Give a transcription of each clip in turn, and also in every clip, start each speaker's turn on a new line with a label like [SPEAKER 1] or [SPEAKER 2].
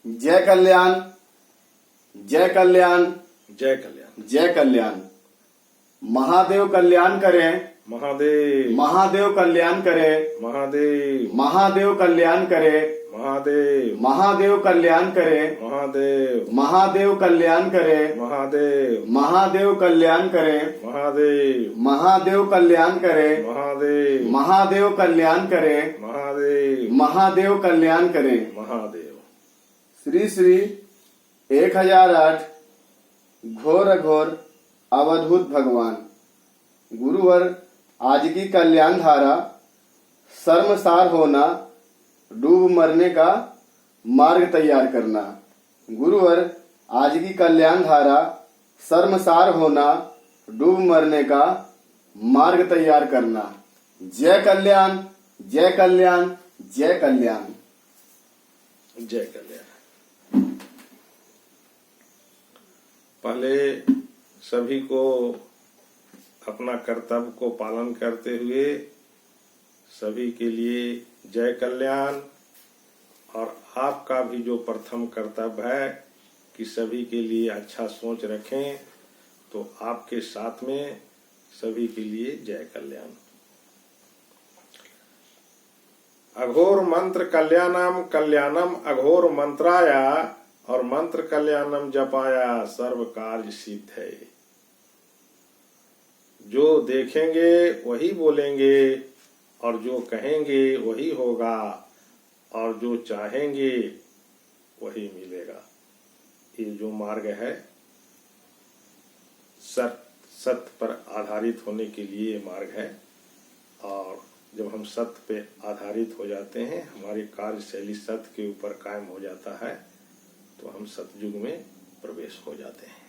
[SPEAKER 1] जय कल्याण, जय कल्याण,
[SPEAKER 2] जय कल्याण।
[SPEAKER 1] जय कल्याण। महादेव कल्याण करें,
[SPEAKER 2] महादेव।
[SPEAKER 1] महादेव कल्याण करे,
[SPEAKER 2] महादेव।
[SPEAKER 1] महादेव कल्याण करे,
[SPEAKER 2] महादेव।
[SPEAKER 1] महादेव कल्याण करे,
[SPEAKER 2] महादेव।
[SPEAKER 1] महादेव कल्याण करे,
[SPEAKER 2] महादेव।
[SPEAKER 1] महादेव कल्याण करे,
[SPEAKER 2] महादेव।
[SPEAKER 1] महादेव कल्याण करे,
[SPEAKER 2] महादेव।
[SPEAKER 1] महादेव कल्याण करे,
[SPEAKER 2] महादेव।
[SPEAKER 1] महादेव कल्याण करे।
[SPEAKER 2] महादेव।
[SPEAKER 1] श्री श्री 1008 घोर घोर अवधूत भगवान। गुरुवर आज की कल्याण धारा, शर्मसार होना, डूब मरने का मार्ग तैयार करना। गुरुवर आज की कल्याण धारा, शर्मसार होना, डूब मरने का मार्ग तैयार करना। जय कल्याण, जय कल्याण, जय कल्याण।
[SPEAKER 2] जय कल्याण। पहले सभी को अपना कर्तव्य को पालन करते हुए सभी के लिए जय कल्याण। और आपका भी जो प्रथम कर्तव्य है कि सभी के लिए अच्छा सोच रखें, तो आपके साथ में सभी के लिए जय कल्याण। अघोर मंत्र कल्याणम, कल्याणम अघोर मंत्राया, और मंत्र कल्याणम जपाया सर्व कार्य सिद्ध है। जो देखेंगे वही बोलेंगे, और जो कहेंगे वही होगा, और जो चाहेंगे वही मिलेगा। ये जो मार्ग है सत्य पर आधारित होने के लिए ये मार्ग है। और जब हम सत्य पे आधारित हो जाते हैं, हमारी कार्यशैली सत्य के ऊपर कायम हो जाता है, तो हम सतयुग में प्रवेश हो जाते हैं।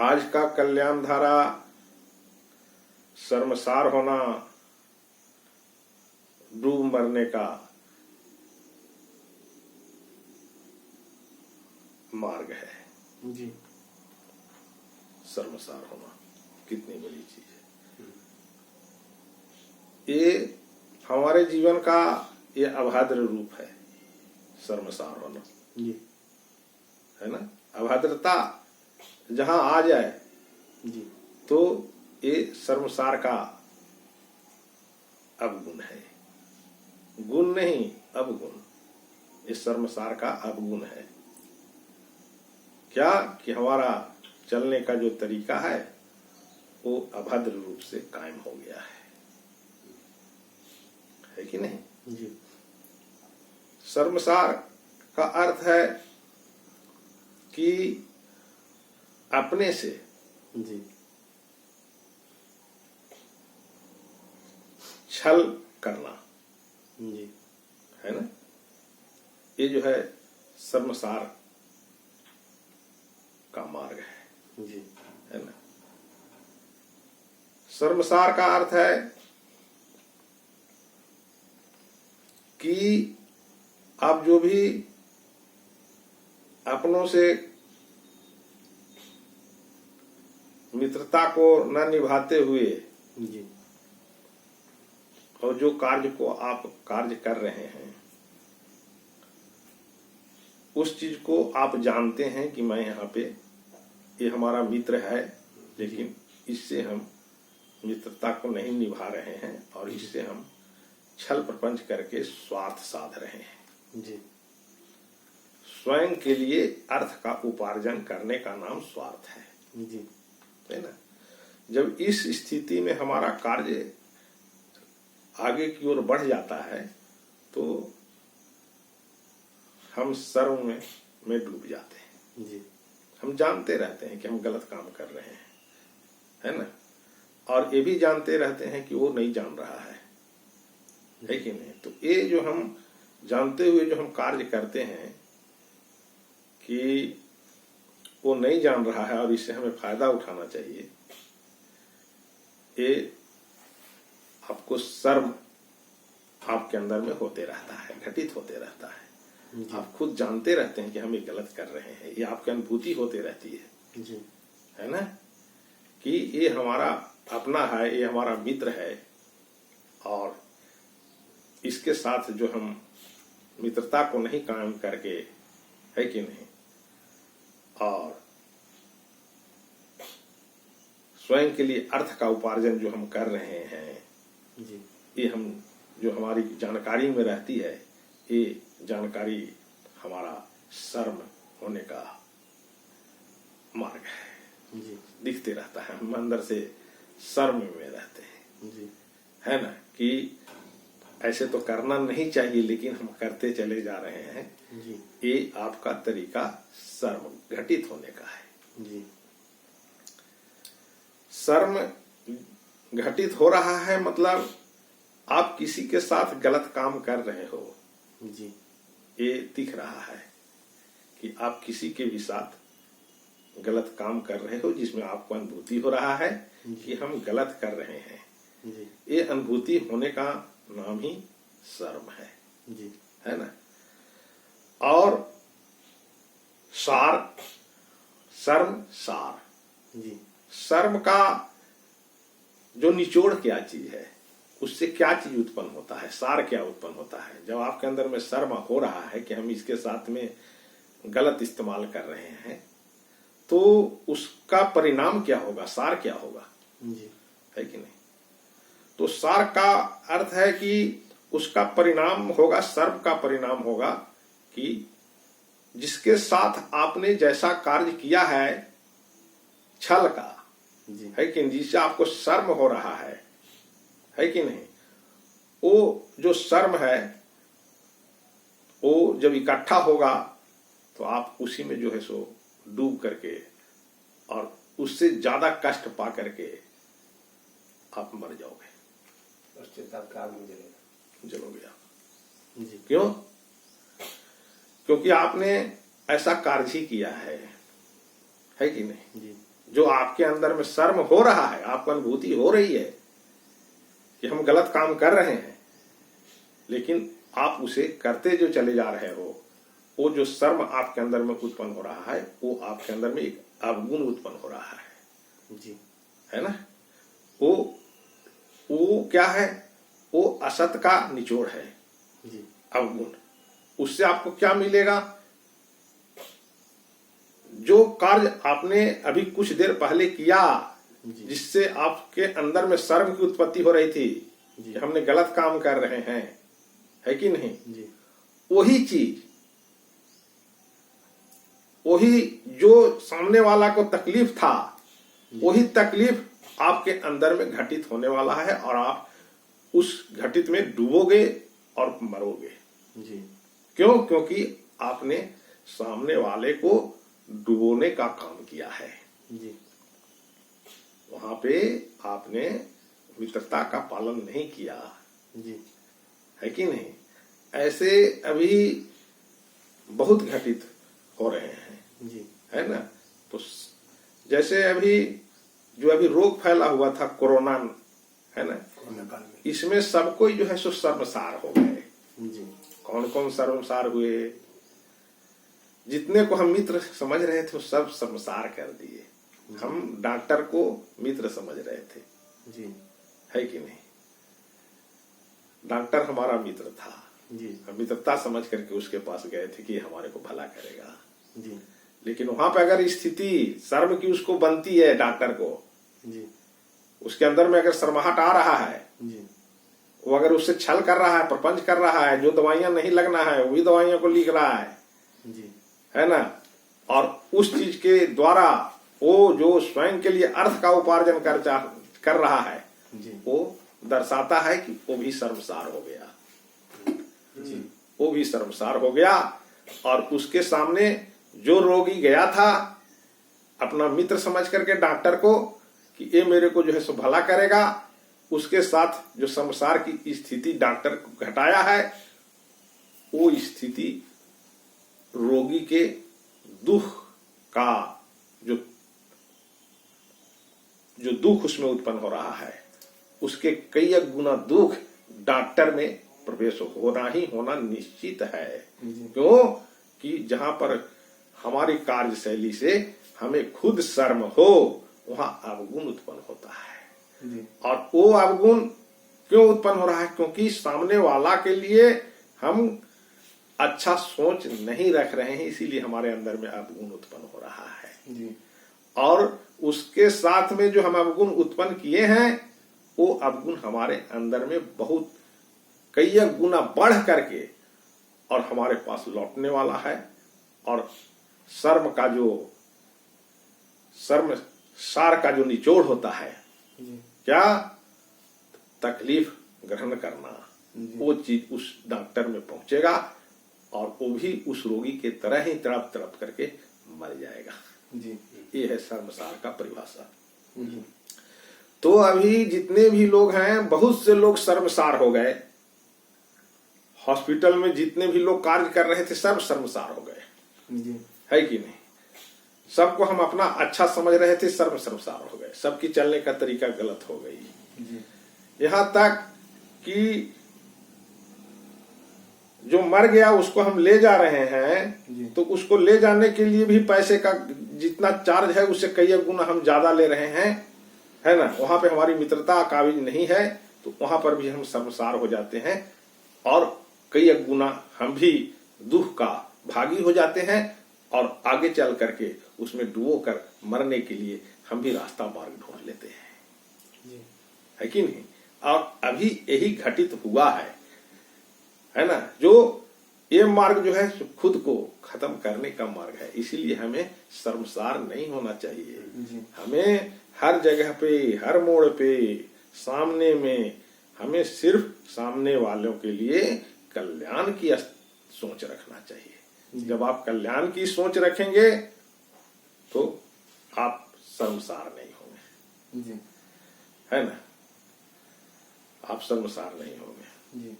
[SPEAKER 2] आज का कल्याण धारा शर्मसार होना, डूब मरने का मार्ग है
[SPEAKER 1] जी।
[SPEAKER 2] शर्मसार होना कितनी बड़ी चीज है। ये हमारे जीवन का ये अभद्र रूप है, शर्मसार होना
[SPEAKER 1] जी।
[SPEAKER 2] है ना। अभद्रता जहां आ जाए
[SPEAKER 1] जी,
[SPEAKER 2] तो ये शर्मसार का अवगुण है। गुण नहीं, अवगुण। ये शर्मसार का अवगुण है। क्या कि हमारा चलने का जो तरीका है वो अभद्र रूप से कायम हो गया है कि नहीं
[SPEAKER 1] जी।
[SPEAKER 2] शर्मसार का अर्थ है कि अपने से
[SPEAKER 1] जी।
[SPEAKER 2] छल करना
[SPEAKER 1] जी।
[SPEAKER 2] है ना। ये जो है शर्मसार का मार्ग है
[SPEAKER 1] जी।
[SPEAKER 2] है ना। शर्मसार का अर्थ है कि आप जो भी अपनों से मित्रता को न निभाते हुए
[SPEAKER 1] जी।
[SPEAKER 2] और जो कार्य को आप कार्य कर रहे हैं, उस चीज को आप जानते हैं कि मैं यहाँ पे ये हमारा मित्र है, लेकिन इससे हम मित्रता को नहीं निभा रहे हैं, और इससे हम छल प्रपंच करके स्वार्थ साध रहे हैं।
[SPEAKER 1] जी।
[SPEAKER 2] स्वयं के लिए अर्थ का उपार्जन करने का नाम स्वार्थ है
[SPEAKER 1] जी।
[SPEAKER 2] है ना। जब इस स्थिति में हमारा कार्य आगे की ओर बढ़ जाता है, तो हम सर्व में डूब जाते हैं।
[SPEAKER 1] जी।
[SPEAKER 2] हम जानते रहते हैं कि हम गलत काम कर रहे हैं, है ना। और ये भी जानते रहते हैं कि वो नहीं जान रहा है कि नहीं। तो ये जो हम जानते हुए जो हम कार्य करते हैं कि वो नहीं जान रहा है और इससे हमें फायदा उठाना चाहिए, ये आपको शर्म आपके अंदर में होते रहता है, घटित होते रहता है। आप खुद जानते रहते हैं कि हम ये गलत कर रहे हैं, ये आपकी अनुभूति होती रहती है
[SPEAKER 1] जी।
[SPEAKER 2] है ना, कि ये हमारा अपना है, ये हमारा मित्र है, और इसके साथ जो हम मित्रता को नहीं कायम करके, है कि नहीं, और स्वयं के लिए अर्थ का उपार्जन जो हम कर रहे हैं,
[SPEAKER 1] जी,
[SPEAKER 2] ये हम जो हमारी जानकारी में रहती है, ये जानकारी हमारा शर्म होने का मार्ग है।
[SPEAKER 1] जी,
[SPEAKER 2] दिखते रहता है, हम अंदर से शर्म में रहते हैं,
[SPEAKER 1] जी,
[SPEAKER 2] है ना, कि ऐसे तो करना नहीं चाहिए लेकिन हम करते चले जा रहे हैं।
[SPEAKER 1] जी,
[SPEAKER 2] ये आपका तरीका शर्म घटित होने का है।
[SPEAKER 1] जी,
[SPEAKER 2] शर्म घटित हो रहा है मतलब आप किसी के साथ गलत काम कर रहे हो,
[SPEAKER 1] जी,
[SPEAKER 2] ये दिख रहा है कि आप किसी के भी साथ गलत काम कर रहे हो, जिसमें आपको अनुभूति हो रहा है कि हम गलत कर रहे हैं।
[SPEAKER 1] जी,
[SPEAKER 2] ये अनुभूति होने का नाम ही शर्म है,
[SPEAKER 1] जी,
[SPEAKER 2] है ना। और सार, शर्म सार,
[SPEAKER 1] जी,
[SPEAKER 2] शर्म का जो निचोड़ क्या चीज है, उससे क्या चीज उत्पन्न होता है, सार क्या उत्पन्न होता है। जब आपके अंदर में शर्म हो रहा है कि हम इसके साथ में गलत इस्तेमाल कर रहे हैं, तो उसका परिणाम क्या होगा, सार क्या होगा,
[SPEAKER 1] जी,
[SPEAKER 2] है कि नहीं। तो सार का अर्थ है कि उसका परिणाम होगा, सर्व का परिणाम होगा कि जिसके साथ आपने जैसा कार्य किया है छल का,
[SPEAKER 1] जी,
[SPEAKER 2] है कि नहीं, जिससे आपको शर्म हो रहा है कि नहीं, वो जो शर्म है वो जब इकट्ठा होगा तो आप उसी में जो है सो डूब करके और उससे ज्यादा कष्ट पा करके आप मर जाओगे, जलोगे आप।
[SPEAKER 1] जी,
[SPEAKER 2] क्यों? क्योंकि आपने ऐसा कार्य ही किया है कि नहीं।
[SPEAKER 1] जी,
[SPEAKER 2] जो आपके अंदर में शर्म हो रहा है, आपको अनुभूति हो रही है कि हम गलत काम कर रहे हैं, लेकिन आप उसे करते जो चले जा रहे हो, वो जो शर्म आपके अंदर में उत्पन्न हो रहा है, वो आपके अंदर में एक अवगुण उत्पन्न हो रहा है,
[SPEAKER 1] जी,
[SPEAKER 2] है ना। वो क्या है, वो असत का निचोड़ है,
[SPEAKER 1] जी,
[SPEAKER 2] अवगुण। उससे आपको क्या मिलेगा, जो कार्य आपने अभी कुछ देर पहले किया,
[SPEAKER 1] जी,
[SPEAKER 2] जिससे आपके अंदर में शर्म की उत्पत्ति हो रही थी
[SPEAKER 1] जी,
[SPEAKER 2] कि हमने गलत काम कर रहे हैं, है कि नहीं,
[SPEAKER 1] जी,
[SPEAKER 2] वही चीज, वही जो सामने वाला को तकलीफ था, वही तकलीफ आपके अंदर में घटित होने वाला है और आप उस घटित में डूबोगे और मरोगे।
[SPEAKER 1] जी,
[SPEAKER 2] क्यों? क्योंकि आपने सामने वाले को डुबोने का काम किया है।
[SPEAKER 1] जी,
[SPEAKER 2] वहां पे आपने मित्रता का पालन नहीं किया,
[SPEAKER 1] जी,
[SPEAKER 2] है कि नहीं। ऐसे अभी बहुत घटित हो रहे हैं,
[SPEAKER 1] जी,
[SPEAKER 2] है ना। तो जैसे अभी जो अभी रोग फैला हुआ था कोरोना, है ना,
[SPEAKER 1] कोरोना काल में,
[SPEAKER 2] इसमें सबको जो है सो शर्मसार हो गए।
[SPEAKER 1] जी,
[SPEAKER 2] कौन कौन शर्मसार हुए? जितने को हम मित्र समझ रहे थे वो सब शर्मसार कर दिए। हम डॉक्टर को मित्र समझ रहे थे,
[SPEAKER 1] जी,
[SPEAKER 2] है कि नहीं। डॉक्टर हमारा मित्र था,
[SPEAKER 1] जी,
[SPEAKER 2] हम मित्रता समझ करके उसके पास गए थे कि हमारे को भला करेगा।
[SPEAKER 1] जी,
[SPEAKER 2] लेकिन वहां पे अगर स्थिति शर्म की उसको बनती है, डॉक्टर को
[SPEAKER 1] जी,
[SPEAKER 2] उसके अंदर में अगर शर्माहट आ रहा है,
[SPEAKER 1] जी,
[SPEAKER 2] वो अगर उससे छल कर रहा है, प्रपंच कर रहा है, जो दवाइयां नहीं लगना है वही दवाइयां को लिख रहा
[SPEAKER 1] जी,
[SPEAKER 2] है ना, और उस चीज के द्वारा वो जो स्वयं के लिए अर्थ का उपार्जन कर रहा है,
[SPEAKER 1] जी,
[SPEAKER 2] वो दर्शाता है कि वो भी शर्मसार हो गया,
[SPEAKER 1] जी,
[SPEAKER 2] वो भी शर्मसार हो गया। और उसके सामने जो रोगी गया था अपना मित्र समझ करके डॉक्टर को कि ये मेरे को जो है सो भला करेगा, उसके साथ जो संसार की स्थिति डॉक्टर को घटाया है, वो स्थिति रोगी के दुख का जो दुख उसमें उत्पन्न हो रहा है, उसके कई गुना दुख डॉक्टर में प्रवेश होना ही होना निश्चित है। क्यों? कि जहां पर हमारी कार्यशैली से हमें खुद शर्म हो, वहां अवगुण उत्पन्न होता है।
[SPEAKER 1] जी,
[SPEAKER 2] और वो अवगुण क्यों उत्पन्न हो रहा है? क्योंकि सामने वाला के लिए हम अच्छा सोच नहीं रख रहे हैं, इसीलिए हमारे अंदर में अवगुण उत्पन्न हो रहा है
[SPEAKER 1] जी।
[SPEAKER 2] और उसके साथ में जो हम अवगुण उत्पन्न किए हैं वो अवगुण हमारे अंदर में बहुत कई गुना बढ़ करके और हमारे पास लौटने वाला है। और शर्म सार का जो निचोड़ होता है
[SPEAKER 1] जी।
[SPEAKER 2] क्या तकलीफ ग्रहण करना, वो चीज उस डॉक्टर में पहुंचेगा और वो भी उस रोगी के तरह ही तड़प तड़प करके मर जाएगा
[SPEAKER 1] जी।
[SPEAKER 2] ये है शर्मसार का परिभाषा।
[SPEAKER 1] जी।
[SPEAKER 2] तो अभी जितने भी लोग हैं, बहुत से लोग शर्मसार हो गए। हॉस्पिटल में जितने भी लोग कार्य कर रहे थे सब शर्मसार हो गए,
[SPEAKER 1] जी।
[SPEAKER 2] है कि नहीं? सबको हम अपना अच्छा समझ रहे थे, शर्मसार हो गए, सबकी चलने का तरीका गलत हो गई।
[SPEAKER 1] जी।
[SPEAKER 2] यहां तक कि जो मर गया उसको हम ले जा रहे हैं तो उसको ले जाने के लिए भी पैसे का जितना चार्ज है उससे कई गुना हम ज्यादा ले रहे हैं, है ना? वहां पे हमारी मित्रता काबिज नहीं है तो वहां पर भी हम शर्मसार हो जाते हैं और कई गुना हम भी दुख का भागी हो जाते हैं और आगे चल करके उसमें डुबो कर मरने के लिए हम भी रास्ता मार्ग ढूंढ लेते हैं, है कि नहीं? और अभी यही घटित हुआ है ना? जो ये मार्ग जो है खुद को खत्म करने का मार्ग है, इसीलिए हमें शर्मसार नहीं होना चाहिए। हमें हर जगह पे, हर मोड़ पे, सामने में हमें सिर्फ सामने वालों के लिए कल्याण की सोच रखना चाहिए। जब आप कल्याण की सोच रखेंगे तो आप शर्मसार नहीं होंगे, है ना? आप शर्मसार नहीं होंगे।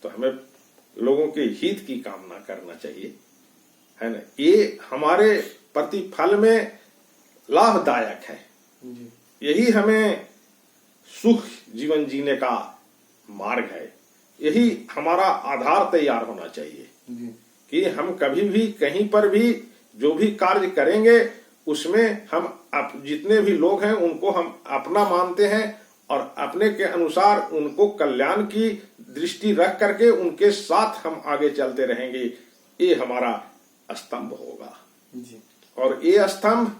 [SPEAKER 2] तो हमें लोगों के हित की कामना करना चाहिए, है ना? ये हमारे प्रतिफल में लाभदायक है। यही हमें सुख जीवन जीने का मार्ग है। यही हमारा आधार तैयार होना चाहिए कि हम कभी भी कहीं पर भी जो भी कार्य करेंगे उसमें हम जितने भी लोग हैं उनको हम अपना मानते हैं और अपने के अनुसार उनको कल्याण की दृष्टि रख करके उनके साथ हम आगे चलते रहेंगे। ये हमारा स्तंभ होगा और ये स्तंभ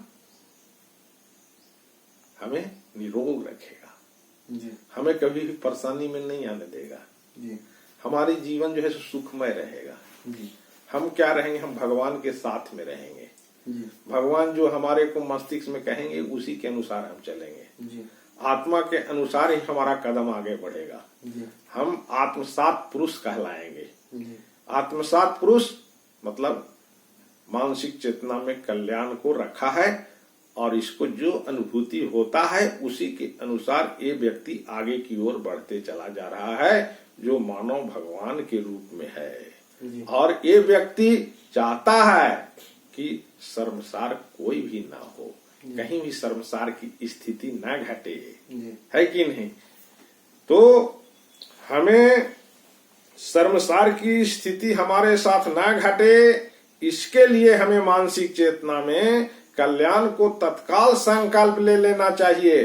[SPEAKER 2] हमें निरोग रखेगा, हमें कभी भी परेशानी में नहीं आने देगा। हमारी जीवन जो है सुखमय रहेगा। हम क्या रहेंगे? हम भगवान के साथ में रहेंगे। भगवान जो हमारे को मस्तिष्क में कहेंगे उसी के अनुसार हम चलेंगे। आत्मा के अनुसार ही हमारा कदम आगे बढ़ेगा। हम आत्मसात पुरुष कहलाएंगे। आत्मसात पुरुष मतलब मानसिक चेतना में कल्याण को रखा है और इसको जो अनुभूति होता है उसी के अनुसार ये व्यक्ति आगे की ओर बढ़ते चला जा रहा है, जो मानव भगवान के रूप में है। और ये व्यक्ति चाहता है कि शर्मसार कोई भी ना हो, कहीं भी शर्मसार की स्थिति ना घटे, है कि नहीं? तो हमें शर्मसार की स्थिति हमारे साथ ना घटे, इसके लिए हमें मानसिक चेतना में कल्याण को तत्काल संकल्प ले लेना चाहिए,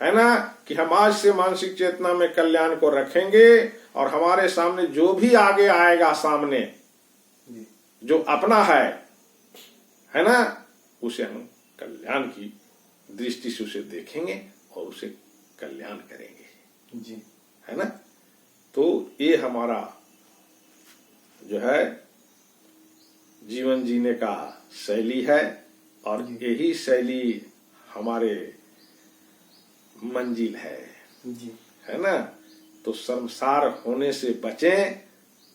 [SPEAKER 2] है ना? कि हम आज से मानसिक चेतना में कल्याण को रखेंगे और हमारे सामने जो भी आगे आएगा, सामने जो अपना है ना, उसे हम कल्याण की दृष्टि से उसे देखेंगे और उसे कल्याण करेंगे, है ना? तो ये हमारा जो है जीवन जीने का शैली है और यही शैली हमारे मंजिल है ना? तो शर्मसार होने से बचें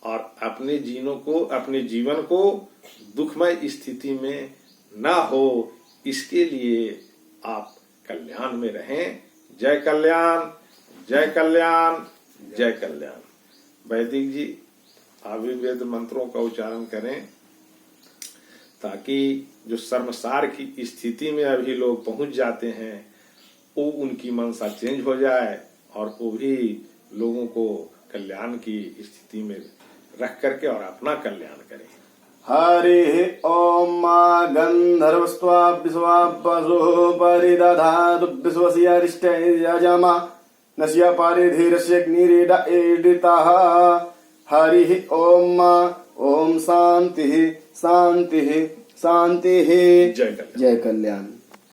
[SPEAKER 2] और अपने जीवन को दुखमय स्थिति में ना हो, इसके लिए आप कल्याण में रहें। जय कल्याण, जय कल्याण, जय कल्याण। वैदिक जी आयुर्वेद मंत्रों का उच्चारण करें ताकि जो शर्मसार की स्थिति में अभी लोग पहुंच जाते हैं वो उनकी मनसा चेंज हो जाए और वो भी लोगों को कल्याण की स्थिति में रख करके और अपना कल्याण करें।
[SPEAKER 1] हरि ओम मा गंधर्वस्त्वा विश्वापसो परिदधातु विश्वस्य अरिष्टे यजमा नस्य परिधीरस्य अग्निरेड एडितः हरि ओम। ओम शांति शांति शांति।
[SPEAKER 2] जय कल्याण।
[SPEAKER 1] जय कल्याण।